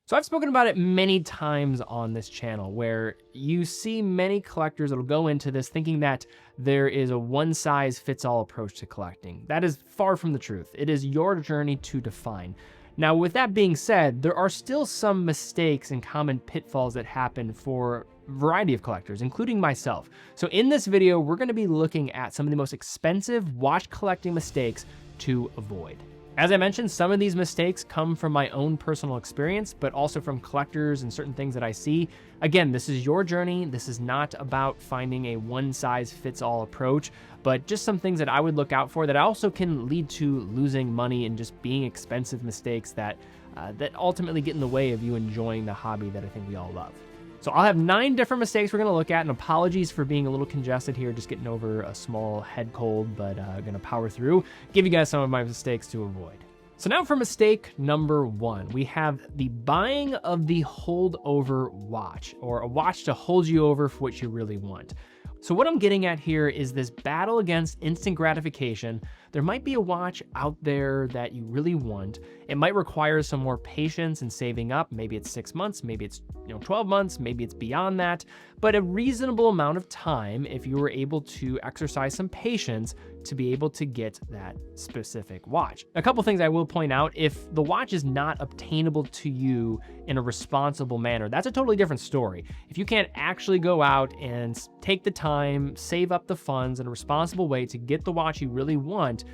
So I've spoken about it many times on this channel, where you see many collectors that'll go into this thinking that there is a one-size-fits-all approach to collecting. That is far from the truth. It is your journey to define. Now, with that being said, there are still some mistakes and common pitfalls that happen for a variety of collectors, including myself. So in this video, we're going to be looking at some of the most expensive watch collecting mistakes to avoid. As I mentioned, some of these mistakes come from my own personal experience, but also from collectors and certain things that I see. Again, this is your journey. This is not about finding a one-size-fits-all approach, but just some things that I would look out for that also can lead to losing money and just being expensive mistakes that ultimately get in the way of you enjoying the hobby that I think we all love. So I'll have 9 different mistakes we're gonna look at, and apologies for being a little congested here, just getting over a small head cold, but gonna power through, give you guys some of my mistakes to avoid. So now for mistake number 1, we have the buying of the holdover watch, or a watch to hold you over for what you really want. So what I'm getting at here is this battle against instant gratification. There might be a watch out there that you really want. It might require some more patience and saving up. Maybe it's 6 months, maybe it's 12 months, maybe it's beyond that, but a reasonable amount of time if you were able to exercise some patience to be able to get that specific watch. A couple things I will point out: if the watch is not obtainable to you in a responsible manner, that's a totally different story. If you can't actually go out and take the time, save up the funds in a responsible way to get the watch you really want,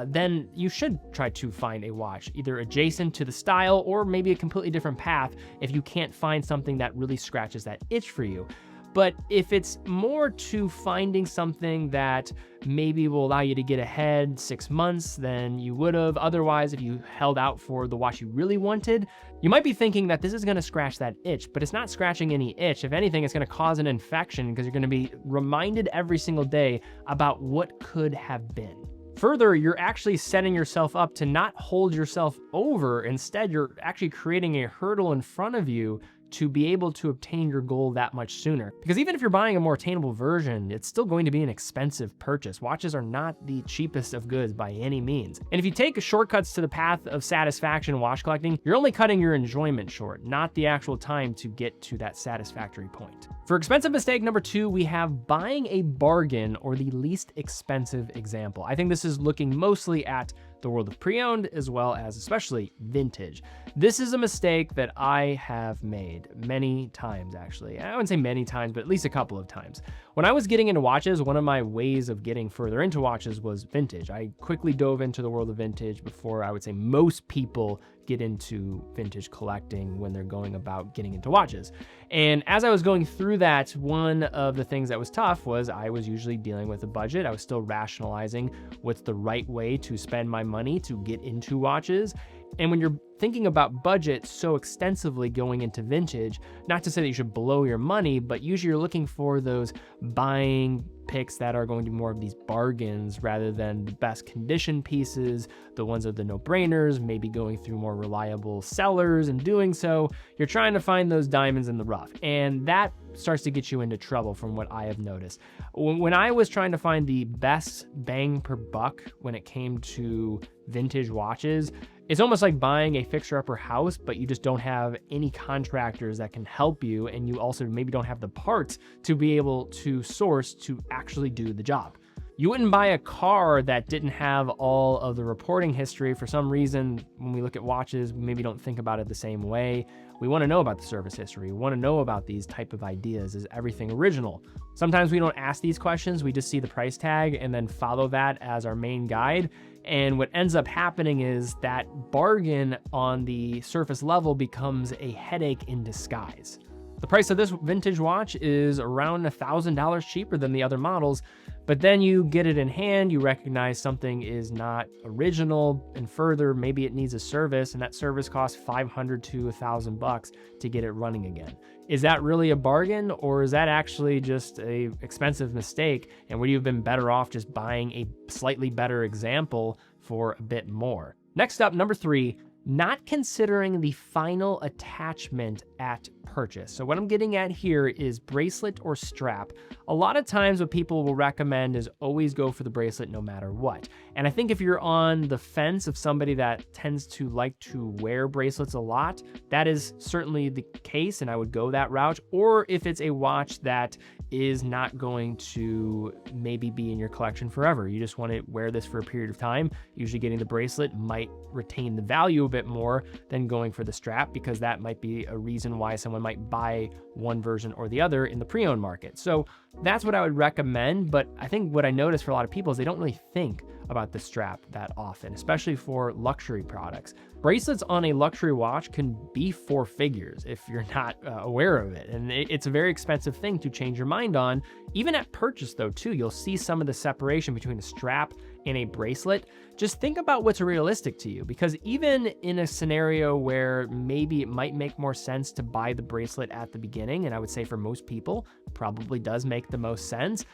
then you should try to find a watch either adjacent to the style or maybe a completely different path if you can't find something that really scratches that itch for you. But if it's more to finding something that maybe will allow you to get ahead 6 months than you would have otherwise if you held out for the watch you really wanted, you might be thinking that this is going to scratch that itch, but it's not scratching any itch. If anything, it's going to cause an infection because you're going to be reminded every single day about what could have been. Further, you're actually setting yourself up to not hold yourself over. Instead, you're actually creating a hurdle in front of you to be able to obtain your goal that much sooner. Because even if you're buying a more attainable version, it's still going to be an expensive purchase. Watches are not the cheapest of goods by any means. And if you take shortcuts to the path of satisfaction in watch collecting, you're only cutting your enjoyment short, not the actual time to get to that satisfactory point. For expensive mistake number 2, we have buying a bargain or the least expensive example. I think this is looking mostly at the world of pre-owned as well as especially vintage. This is a mistake that I have made many times, actually. I wouldn't say many times, but at least a couple of times. When I was getting into watches, one of my ways of getting further into watches was vintage. I quickly dove into the world of vintage before I would say most people get into vintage collecting when they're going about getting into watches. And as I was going through that, one of the things that was tough was I was usually dealing with a budget. I was still rationalizing what's the right way to spend my money to get into watches. And when you're thinking about budget so extensively going into vintage, not to say that you should blow your money, but usually you're looking for those buying picks that are going to be more of these bargains rather than the best condition pieces, the ones are the no-brainers, maybe going through more reliable sellers. And doing so, you're trying to find those diamonds in the rough. And that starts to get you into trouble from what I have noticed. When I was trying to find the best bang per buck when it came to vintage watches, it's almost like buying a fixer-upper house, but you just don't have any contractors that can help you, and you also maybe don't have the parts to be able to source to actually do the job. You wouldn't buy a car that didn't have all of the reporting history. For some reason, when we look at watches, we maybe don't think about it the same way. We want to know about the service history. We want to know about these type of ideas. Is everything original? Sometimes we don't ask these questions. We just see the price tag and then follow that as our main guide. And what ends up happening is that bargain on the surface level becomes a headache in disguise. The price of this vintage watch is around $1,000 cheaper than the other models, but then you get it in hand, you recognize something is not original, and further, maybe it needs a service, and that service costs $500 to $1,000 to get it running again. Is that really a bargain, or is that actually just a expensive mistake, and would you have been better off just buying a slightly better example for a bit more? Next up, number 3, not considering the final attachment at purchase. So what I'm getting at here is bracelet or strap. A lot of times what people will recommend is always go for the bracelet no matter what. And I think if you're on the fence of somebody that tends to like to wear bracelets a lot, that is certainly the case, and I would go that route. Or if it's a watch that is not going to maybe be in your collection forever, you just want to wear this for a period of time, usually getting the bracelet might retain the value a bit more than going for the strap, because that might be a reason why someone might buy one version or the other in the pre-owned market. So that's what I would recommend. But I think what I noticed for a lot of people is they don't really think about the strap that often, especially for luxury products. Bracelets on a luxury watch can be 4 figures if you're not aware of it. And it's a very expensive thing to change your mind on. Even at purchase though, too, you'll see some of the separation between a strap and a bracelet. Just think about what's realistic to you, because even in a scenario where maybe it might make more sense to buy the bracelet at the beginning, and I would say for most people probably does make the most sense,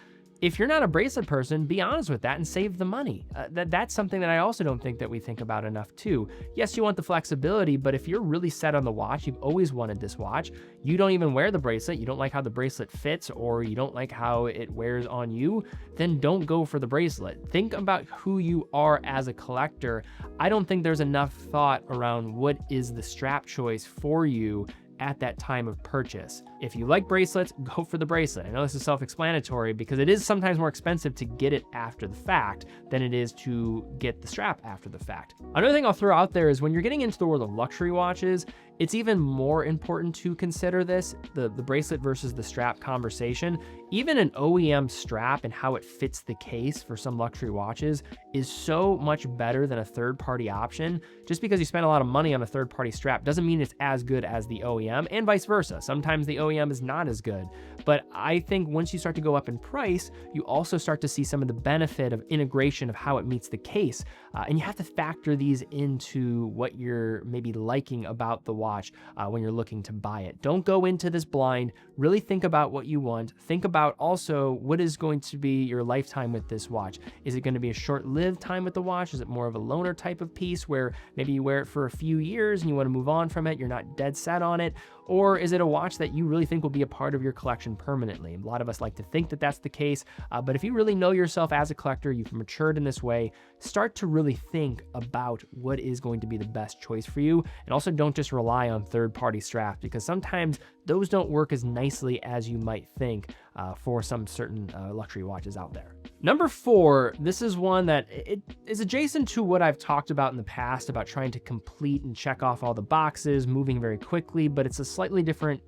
if you're not a bracelet person, be honest with that and save the money. That's something that I also don't think that we think about enough too. Yes, you want the flexibility, but if you're really set on the watch, you've always wanted this watch, you don't even wear the bracelet, you don't like how the bracelet fits, or you don't like how it wears on you, then don't go for the bracelet. Think about who you are as a collector. I don't think there's enough thought around what is the strap choice for you at that time of purchase. If you like bracelets, go for the bracelet. I know this is self-explanatory because it is sometimes more expensive to get it after the fact than it is to get the strap after the fact. Another thing I'll throw out there is when you're getting into the world of luxury watches, it's even more important to consider this, the bracelet versus the strap conversation. Even an OEM strap and how it fits the case for some luxury watches is so much better than a third-party option. Just because you spend a lot of money on a third-party strap doesn't mean it's as good as the OEM, and vice versa. Sometimes the OEM is not as good. But I think once you start to go up in price, you also start to see some of the benefit of integration of how it meets the case. And you have to factor these into what you're maybe liking about the watch when you're looking to buy it. Don't go into this blind. Really think about what you want. Think about also what is going to be your lifetime with this watch. Is it going to be a short-lived time with the watch? Is it more of a loaner type of piece where maybe you wear it for a few years and you want to move on from it, you're not dead set on it? Or is it a watch that you really think will be a part of your collection permanently? A lot of us like to think that that's the case, but if you really know yourself as a collector, you've matured in this way, start to really think about what is going to be the best choice for you. And also don't just rely on third-party straps, because sometimes those don't work as nicely as you might think for some certain luxury watches out there. Number 4, this is one that it is adjacent to what I've talked about in the past about trying to complete and check off all the boxes, moving very quickly, but it's a slightly different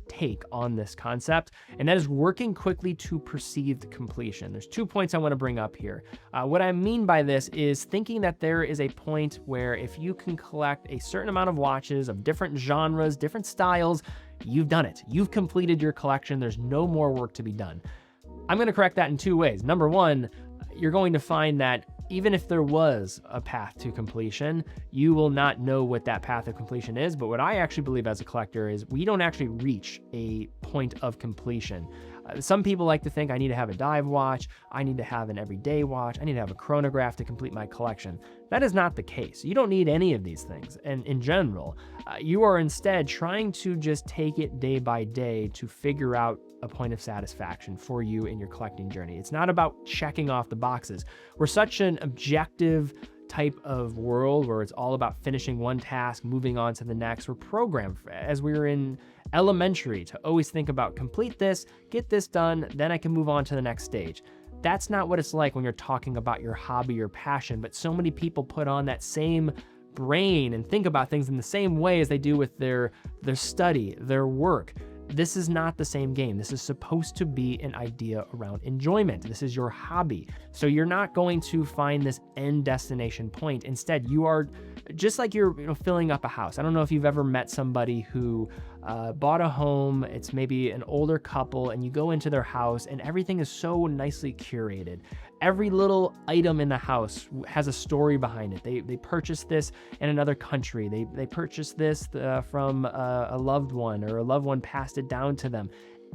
take on this concept, and that is working quickly to perceived completion. There's 2 points I want to bring up here. What I mean by this is thinking that there is a point where if you can collect a certain amount of watches of different genres, different styles, you've done it. You've completed your collection. There's no more work to be done. I'm going to correct that in 2 ways. Number 1, you're going to find that even if there was a path to completion, you will not know what that path of completion is. But what I actually believe as a collector is we don't actually reach a point of completion. Some people like to think I need to have a dive watch, I need to have an everyday watch, I need to have a chronograph to complete my collection. That is not the case. You don't need any of these things. And in general, you are instead trying to just take it day by day to figure out a point of satisfaction for you in your collecting journey. It's not about checking off the boxes. We're such an objective type of world where it's all about finishing one task, moving on to the next. We're programmed as we were in elementary to always think about complete this, get this done, then I can move on to the next stage. That's not what it's like when you're talking about your hobby or passion, but so many people put on that same brain and think about things in the same way as they do with their study, their work. This is not the same game. This is supposed to be an idea around enjoyment. This is your hobby. So you're not going to find this end destination point. Instead, you are just like you're filling up a house. I don't know if you've ever met somebody who bought a home. It's maybe an older couple, and you go into their house and everything is so nicely curated. Every little item in the house has a story behind it. They purchased this in another country. They purchased this from a loved one, or a loved one passed it down to them.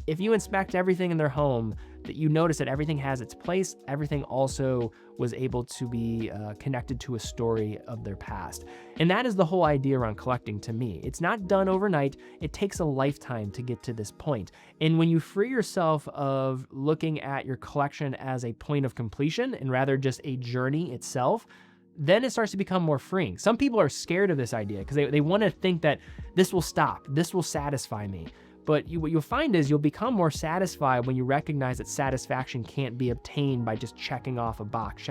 if you inspect everything in their home, that you notice that everything has its place, everything also was able to be connected to a story of their past. And that is the whole idea around collecting to me. It's not done overnight. It takes a lifetime to get to this point. And when you free yourself of looking at your collection as a point of completion and rather just a journey itself, then it starts to become more freeing. Some people are scared of this idea because they want to think that this will stop, this will satisfy me. But what you'll find is you'll become more satisfied when you recognize that satisfaction can't be obtained by just checking off a box.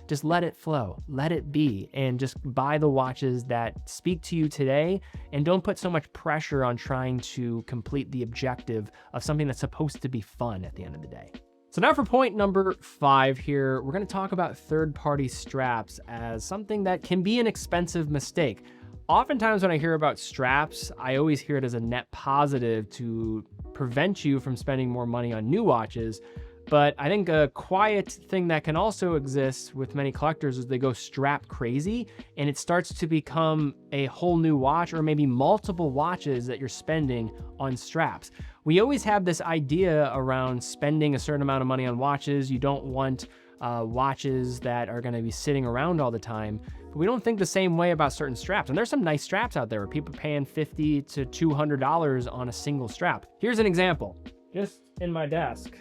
Just let it flow, let it be, and just buy the watches that speak to you today, and don't put so much pressure on trying to complete the objective of something that's supposed to be fun at the end of the day. So now for point number 5 here, we're going to talk about third-party straps as something that can be an expensive mistake. Oftentimes when I hear about straps, I always hear it as a net positive to prevent you from spending more money on new watches. But I think a quiet thing that can also exist with many collectors is they go strap crazy, and it starts to become a whole new watch, or maybe multiple watches that you're spending on straps. We always have this idea around spending a certain amount of money on watches. You don't want watches that are going to be sitting around all the time. But we don't think the same way about certain straps. And there's some nice straps out there where people are paying $50 to $200 on a single strap. Here's an example. Just in my desk,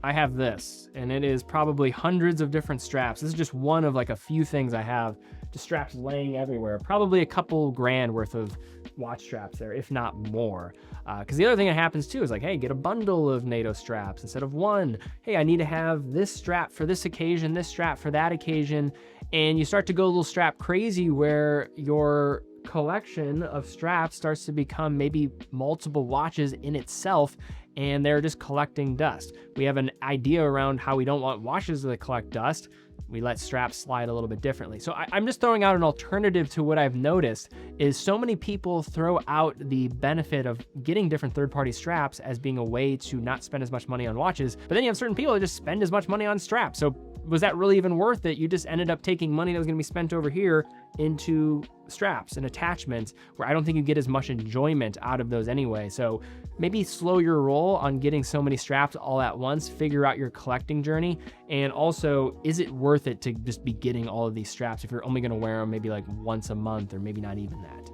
I have this, and it is probably hundreds of different straps. This is just one of like a few things I have, just straps laying everywhere. Probably a couple grand worth of watch straps there, if not more. Because the other thing that happens too is like, hey, get a bundle of NATO straps instead of one. Hey, I need to have this strap for this occasion, this strap for that occasion. And you start to go a little strap crazy where your collection of straps starts to become maybe multiple watches in itself, and they're just collecting dust. We have an idea around how we don't want watches that collect dust. We let straps slide a little bit differently. So I'm just throwing out an alternative to what I've noticed is so many people throw out the benefit of getting different third-party straps as being a way to not spend as much money on watches. But then you have certain people that just spend as much money on straps. So was that really even worth it? You just ended up taking money that was going to be spent over here into straps and attachments, where I don't think you get as much enjoyment out of those anyway. So maybe slow your roll on getting so many straps all at once, figure out your collecting journey, and also, is it worth it to just be getting all of these straps if you're only going to wear them maybe like once a month, or maybe not even that?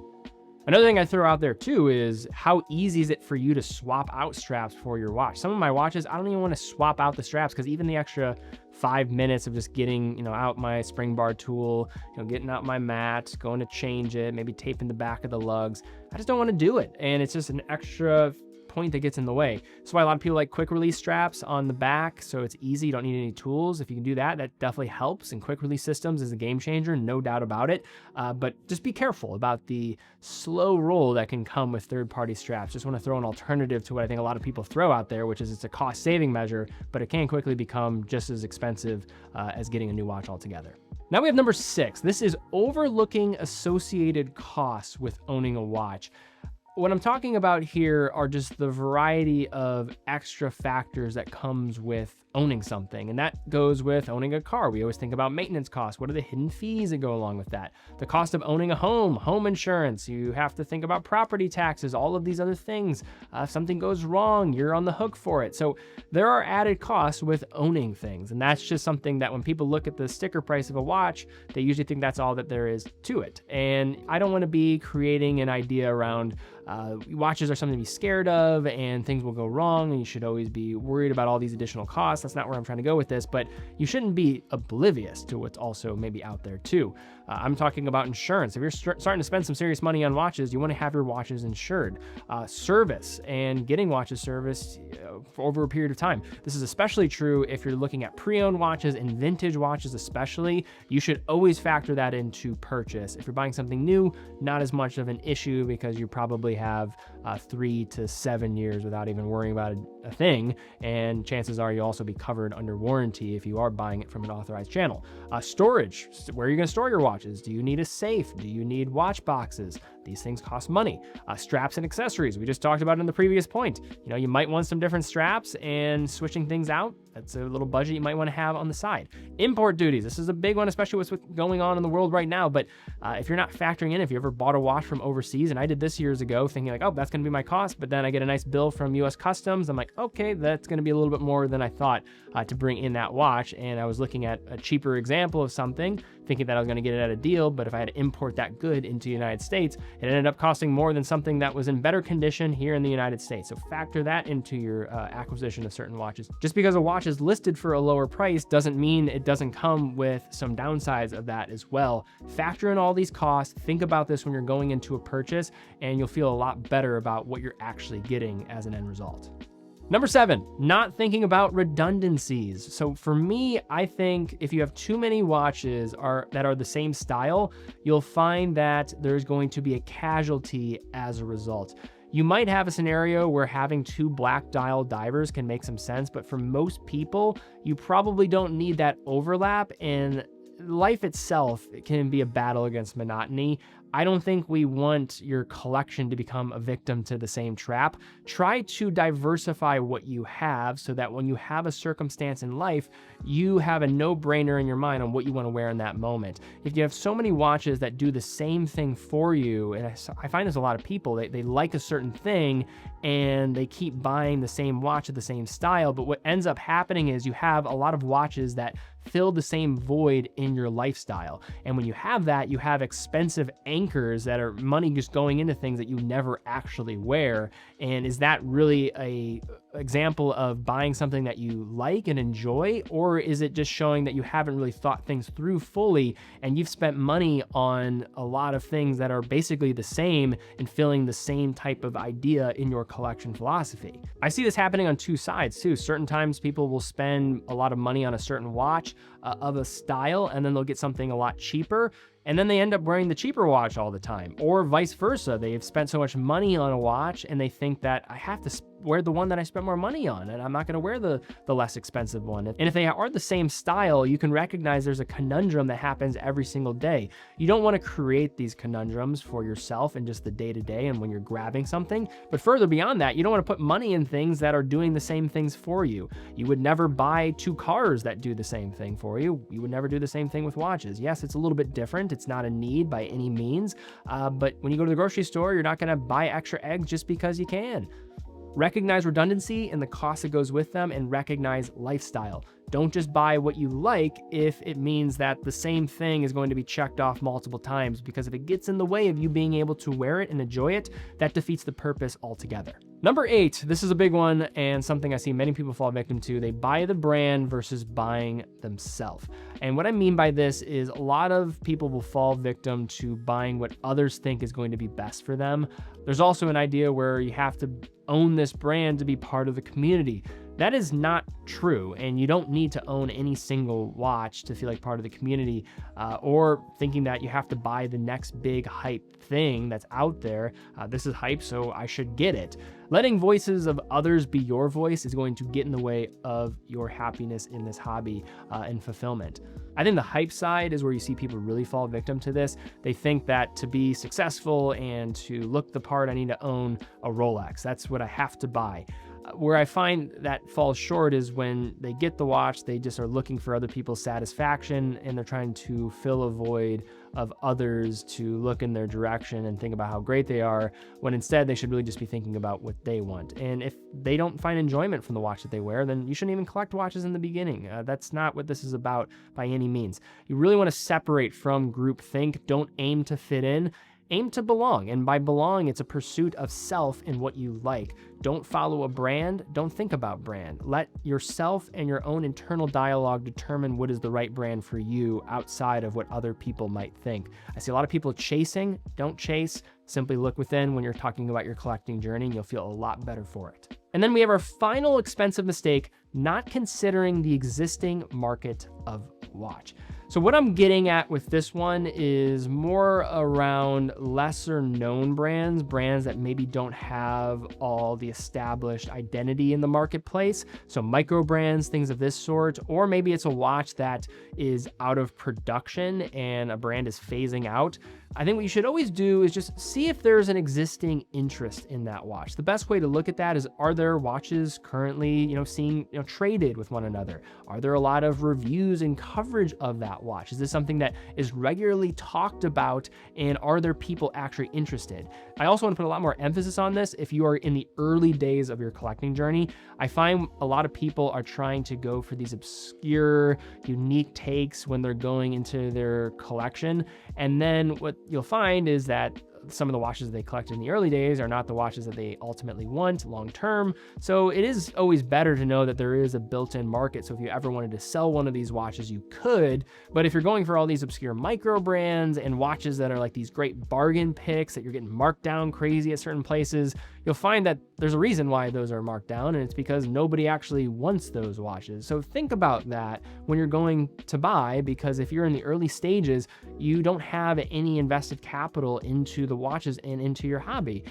Another thing I throw out there too is how easy is it for you to swap out straps for your watch? Some of my watches, I don't even want to swap out the straps, because even the extra 5 minutes of just getting, out my spring bar tool, getting out my mat, going to change it, maybe taping the back of the lugs, I just don't want to do it. And it's just an extra point that gets in the way. That's why a lot of people like quick release straps on the back, so it's easy, you don't need any tools. If you can do that, that definitely helps, and quick release systems is a game changer, no doubt about it. But just be careful about the slow roll that can come with third-party straps. Just want to throw an alternative to what I think a lot of people throw out there, which is it's a cost-saving measure, but it can quickly become just as expensive as getting a new watch altogether. Now we have number 6. This is overlooking associated costs with owning a watch. What I'm talking about here are just the variety of extra factors that comes with owning something. And that goes with owning a car. We always think about maintenance costs. What are the hidden fees that go along with that? The cost of owning a home insurance. You have to think about property taxes, all of these other things. If something goes wrong, you're on the hook for it. So there are added costs with owning things. And that's just something that when people look at the sticker price of a watch, they usually think that's all that there is to it. And I don't want to be creating an idea around watches are something to be scared of and things will go wrong and you should always be worried about all these additional costs. That's not where I'm trying to go with this, but you shouldn't be oblivious to what's also maybe out there too. I'm talking about insurance. If you're starting to spend some serious money on watches, you want to have your watches insured. Service and getting watches serviced for over a period of time. This is especially true if you're looking at pre-owned watches and vintage watches especially. You should always factor that into purchase. If you're buying something new, not as much of an issue because you probably have 3 to 7 years without even worrying about a thing, and chances are you'll also be covered under warranty if you are buying it from an authorized channel. Storage, where are you going to store your watches? Do you need a safe? Do you need watch boxes? These things cost money. Straps and accessories, we just talked about in the previous point. You know, you might want some different straps, and switching things out, that's a little budget you might want to have on the side. Import duties, this is a big one, especially with what's going on in the world right now. But if you're not factoring in, if you ever bought a watch from overseas, and I did this years ago thinking like, oh, that's going to be my cost, but then I get a nice bill from US Customs, I'm like, okay, that's going to be a little bit more than I thought to bring in that watch. And I was looking at a cheaper example of something, thinking that I was going to get it at a deal, but if I had to import that good into the United States, it ended up costing more than something that was in better condition here in the United States. So factor that into your acquisition of certain watches. Just because a watch is listed for a lower price doesn't mean it doesn't come with some downsides of that as well. Factor in all these costs, think about this when you're going into a purchase, and you'll feel a lot better about what you're actually getting as an end result. Number 7, not thinking about redundancies. So for me, I think if you have too many watches that are the same style, you'll find that there's going to be a casualty as a result. You might have a scenario where having 2 black dial divers can make some sense, but for most people, you probably don't need that overlap, and life itself can be a battle against monotony. I don't think we want your collection to become a victim to the same trap. Try to diversify what you have so that when you have a circumstance in life, you have a no-brainer in your mind on what you want to wear in that moment. If you have so many watches that do the same thing for you, and I find there's a lot of people, they like a certain thing and they keep buying the same watch of the same style, but what ends up happening is you have a lot of watches that fill the same void in your lifestyle. And when you have that, you have expensive anchors that are money just going into things that you never actually wear. And is that really a example of buying something that you like and enjoy, or is it just showing that you haven't really thought things through fully and you've spent money on a lot of things that are basically the same and filling the same type of idea in your collection philosophy? I see this happening on 2 sides too. Certain times people will spend a lot of money on a certain watch of a style, and then they'll get something a lot cheaper, and then they end up wearing the cheaper watch all the time, or vice versa. They've spent so much money on a watch and they think that I have to wear the one that I spent more money on, and I'm not going to wear the less expensive one. And if they are the same style, you can recognize there's a conundrum that happens every single day. You don't want to create these conundrums for yourself in just the day-to-day and when you're grabbing something, but further beyond that, you don't want to put money in things that are doing the same things for you. You would never buy 2 cars that do the same thing for you. You would never do the same thing with watches. Yes, it's a little bit different. It's not a need by any means, but when you go to the grocery store, you're not going to buy extra eggs just because you can. Recognize redundancy and the cost that goes with them, and recognize lifestyle. Don't just buy what you like if it means that the same thing is going to be checked off multiple times, because if it gets in the way of you being able to wear it and enjoy it, that defeats the purpose altogether. Number 8, this is a big one and something I see many people fall victim to. They buy the brand versus buying themselves. And what I mean by this is a lot of people will fall victim to buying what others think is going to be best for them. There's also an idea where you have to own this brand to be part of the community. That is not true, and you don't need to own any single watch to feel like part of the community, or thinking that you have to buy the next big hype thing that's out there. This is hype, so I should get it. Letting voices of others be your voice is going to get in the way of your happiness in this hobby and fulfillment. I think the hype side is where you see people really fall victim to this. They think that to be successful and to look the part, I need to own a Rolex. That's what I have to buy. Where I find that falls short is when they get the watch, they just are looking for other people's satisfaction, and they're trying to fill a void of others to look in their direction and think about how great they are, when instead they should really just be thinking about what they want. And if they don't find enjoyment from the watch that they wear, then you shouldn't even collect watches in the beginning. That's not what this is about by any means. You really want to separate from groupthink. Don't aim to fit in. Aim to belong, and by belong, it's a pursuit of self and what you like. Don't follow a brand, don't think about brand. Let yourself and your own internal dialogue determine what is the right brand for you outside of what other people might think. I see a lot of people chasing. Don't chase. Simply look within when you're talking about your collecting journey, and you'll feel a lot better for it. And then we have our final expensive mistake, not considering the existing market of watch. So what I'm getting at with this one is more around lesser known brands that maybe don't have all the established identity in the marketplace. So micro brands, things of this sort, or maybe it's a watch that is out of production and a brand is phasing out. I think what you should always do is just see if there's an existing interest in that watch. The best way to look at that is, are there watches currently, seeing, traded with one another? Are there a lot of reviews and coverage of that watch? Is this something that is regularly talked about, and are there people actually interested? I also want to put a lot more emphasis on this if you are in the early days of your collecting journey. I find a lot of people are trying to go for these obscure, unique takes when they're going into their collection. And then what you'll find is that some of the watches they collected in the early days are not the watches that they ultimately want long term. So it is always better to know that there is a built-in market. So if you ever wanted to sell one of these watches, you could. But if you're going for all these obscure micro brands and watches that are like these great bargain picks that you're getting marked down crazy at certain places, you'll find that there's a reason why those are marked down, and it's because nobody actually wants those watches. So think about that when you're going to buy, because if you're in the early stages, you don't have any invested capital into the watches and into your hobby.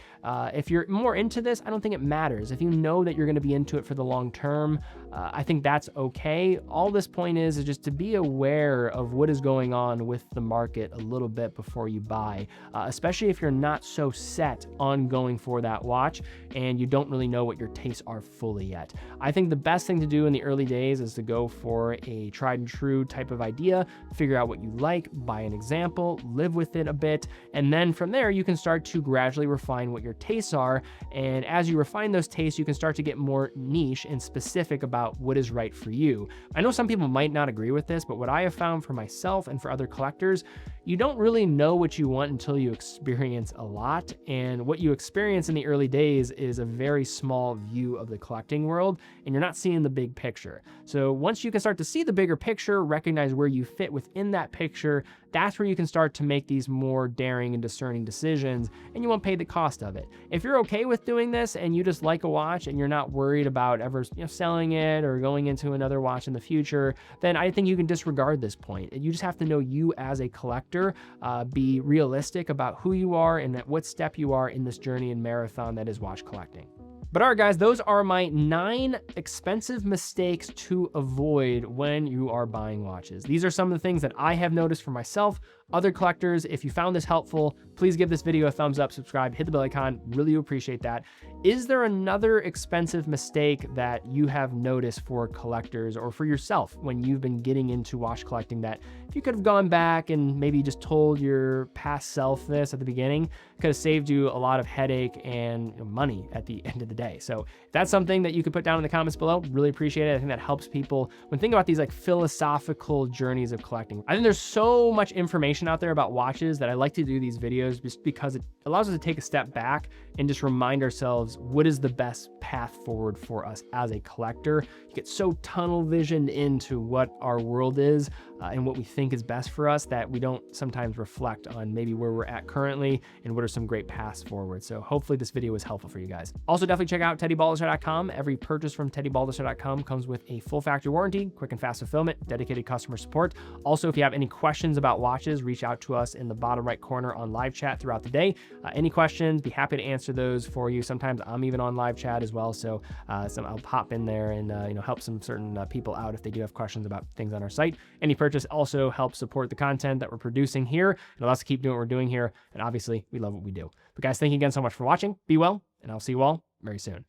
If you're more into this, I don't think it matters. If you know that you're going to be into it for the long term, I think that's okay. All this point is just to be aware of what is going on with the market a little bit before you buy, especially if you're not so set on going for that watch and you don't really know what your tastes are fully yet. I think the best thing to do in the early days is to go for a tried and true type of idea, figure out what you like, buy an example, live with it a bit, and then from there you can start to gradually refine what your tastes are. And as you refine those tastes, you can start to get more niche and specific about what is right for you. I know some people might not agree with this, but what I have found for myself and for other collectors, you don't really know what you want until you experience a lot. And what you experience in the early days is a very small view of the collecting world, and you're not seeing the big picture. So once you can start to see the bigger picture, recognize where you fit within that picture, that's where you can start to make these more daring and discerning decisions, and you won't pay the cost of it. If you're okay with doing this and you just like a watch and you're not worried about ever selling it or going into another watch in the future, then I think you can disregard this point. You just have to know you as a collector, be realistic about who you are and at what step you are in this journey and marathon that is watch collecting. But all right, guys, those are my 9 expensive mistakes to avoid when you are buying watches. These are some of the things that I have noticed for myself, other collectors. If you found this helpful, please give this video a thumbs up, subscribe, hit the bell icon. Really appreciate that. Is there another expensive mistake that you have noticed for collectors or for yourself when you've been getting into watch collecting that if you could have gone back and maybe just told your past self this at the beginning, could have saved you a lot of headache and money at the end of the day? So if that's something that you could put down in the comments below, really appreciate it. I think that helps people when thinking about these like philosophical journeys of collecting. I think there's so much information out there about watches that I like to do these videos just because it allows us to take a step back and just remind ourselves what is the best path forward for us as a collector. You get so tunnel visioned into what our world is and what we think is best for us that we don't sometimes reflect on maybe where we're at currently and what are some great paths forward. So hopefully this video was helpful for you guys. Also, definitely check out teddyballister.com. Every purchase from teddyballister.com comes with a full factory warranty, quick and fast fulfillment, dedicated customer support. Also, if you have any questions about watches, reach out to us in the bottom right corner on live chat throughout the day. Any questions, be happy to answer those for you. Sometimes I'm even on live chat as well, so I'll pop in there and help some certain people out if they do have questions about things on our site. Any purchase also helps support the content that we're producing here. It allows us to keep doing what we're doing here, and obviously we love what we do. But guys, thank you again so much for watching. Be well, and I'll see you all very soon.